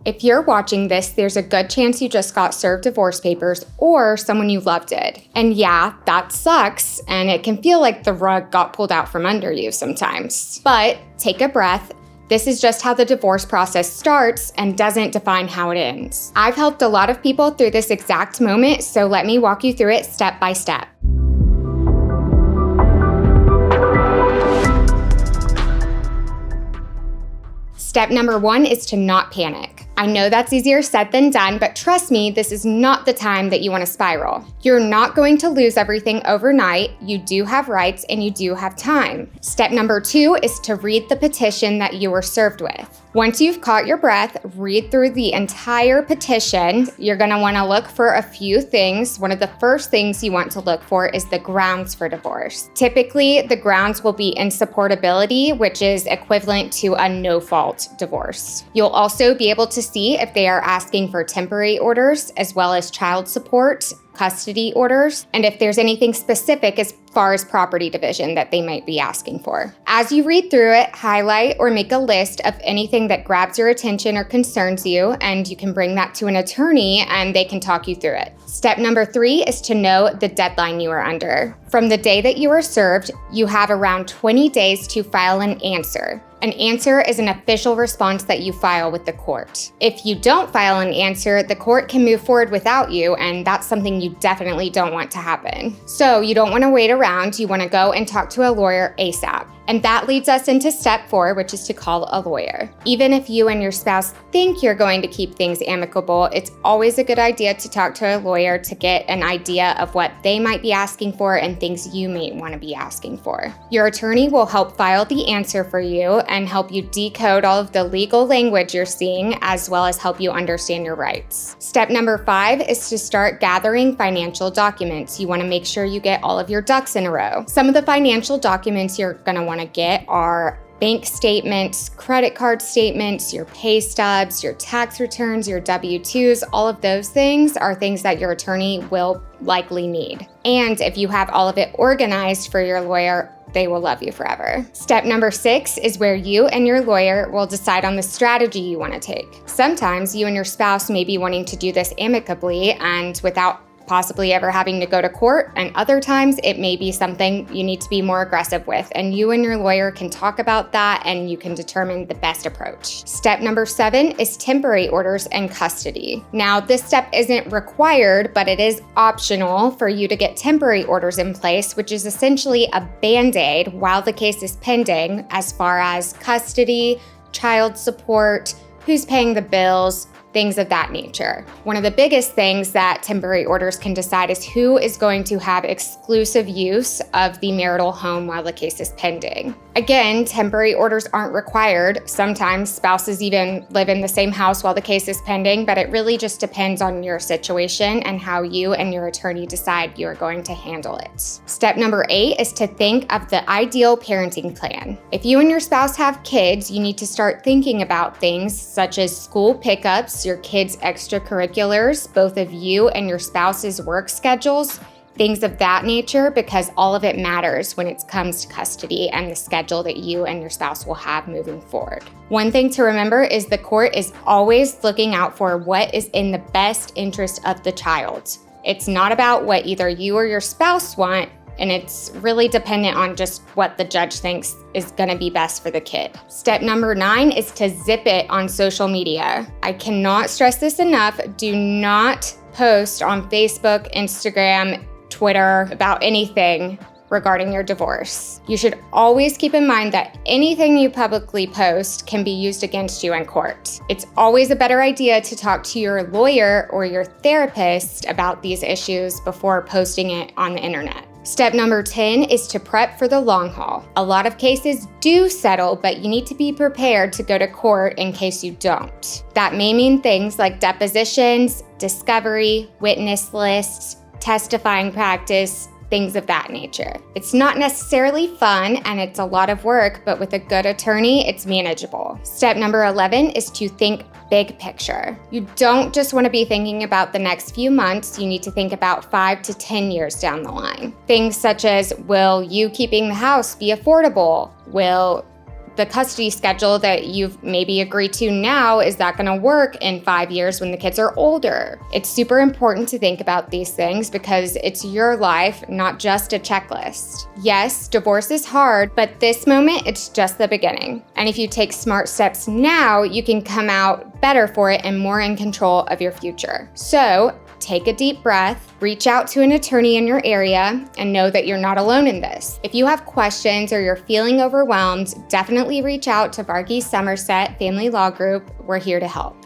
If you're watching this, there's a good chance you just got served divorce papers or someone you love did. And yeah, that sucks, and it can feel like the rug got pulled out from under you sometimes. But take a breath. This is just how the divorce process starts and doesn't define how it ends. I've helped a lot of people through this exact moment, so let me walk you through it step by step. Step number 1 is to not panic. I know that's easier said than done, but trust me, this is not the time that you want to spiral. You're not going to lose everything overnight. You do have rights and you do have time. Step number 2 is to read the petition that you were served with. Once you've caught your breath, read through the entire petition. You're going to want to look for a few things. One of the first things you want to look for is the grounds for divorce. Typically, the grounds will be insupportability, which is equivalent to a no-fault divorce. You'll also be able to see if they are asking for temporary orders, as well as child support, custody orders, and if there's anything specific as far as property division that they might be asking for. As you read through it, highlight or make a list of anything that grabs your attention or concerns you, and you can bring that to an attorney and they can talk you through it. Step number 3 is to know the deadline you are under. From the day that you are served, you have around 20 days to file an answer. An answer is an official response that you file with the court. If you don't file an answer, the court can move forward without you, and that's something you definitely don't want to happen. So you don't want to wait around, you want to go and talk to a lawyer ASAP. And that leads us into step 4, which is to call a lawyer. Even if you and your spouse think you're going to keep things amicable, it's always a good idea to talk to a lawyer to get an idea of what they might be asking for and things you may want to be asking for. Your attorney will help file the answer for you and help you decode all of the legal language you're seeing, as well as help you understand your rights. Step number 5 is to start gathering financial documents. You want to make sure you get all of your ducks in a row. Some of the financial documents you're going to want to get are bank statements, credit card statements, your pay stubs, your tax returns, your W-2s. All of those things are things that your attorney will likely need. And if you have all of it organized for your lawyer, they will love you forever. Step number 6 is where you and your lawyer will decide on the strategy you want to take. Sometimes you and your spouse may be wanting to do this amicably and without possibly ever having to go to court, and other times it may be something you need to be more aggressive with, and you and your lawyer can talk about that and you can determine the best approach. Step number 7 is temporary orders and custody. Now, this step isn't required, but it is optional for you to get temporary orders in place, which is essentially a band-aid while the case is pending as far as custody, child support, who's paying the bills, things of that nature. One of the biggest things that temporary orders can decide is who is going to have exclusive use of the marital home while the case is pending. Again, temporary orders aren't required. Sometimes spouses even live in the same house while the case is pending, but it really just depends on your situation and how you and your attorney decide you're going to handle it. Step number 8 is to think of the ideal parenting plan. If you and your spouse have kids, you need to start thinking about things such as school pickups, your kids' extracurriculars, both of you and your spouse's work schedules, things of that nature, because all of it matters when it comes to custody and the schedule that you and your spouse will have moving forward. One thing to remember is the court is always looking out for what is in the best interest of the child. It's not about what either you or your spouse want, and it's really dependent on just what the judge thinks is going to be best for the kid. Step number 9 is to zip it on social media. I cannot stress this enough. Do not post on Facebook, Instagram, Twitter about anything regarding your divorce. You should always keep in mind that anything you publicly post can be used against you in court. It's always a better idea to talk to your lawyer or your therapist about these issues before posting it on the internet. Step number 10 is to prep for the long haul. A lot of cases do settle, but you need to be prepared to go to court in case you don't. That may mean things like depositions, discovery, witness lists, testifying practice, things of that nature. It's not necessarily fun and it's a lot of work, but with a good attorney, it's manageable. Step number 11 is to think big picture. You don't just want to be thinking about the next few months, you need to think about 5 to 10 years down the line. Things such as, will you keeping the house be affordable? Will the custody schedule that you've maybe agreed to now, is that going to work in 5 years when the kids are older? It's super important to think about these things because it's your life, not just a checklist. Yes, divorce is hard, but this moment, it's just the beginning. And if you take smart steps now, you can come out better for it and more in control of your future. So take a deep breath, reach out to an attorney in your area, and know that you're not alone in this. If you have questions or you're feeling overwhelmed, definitely reach out to Varghese Summersett Family Law Group. We're here to help.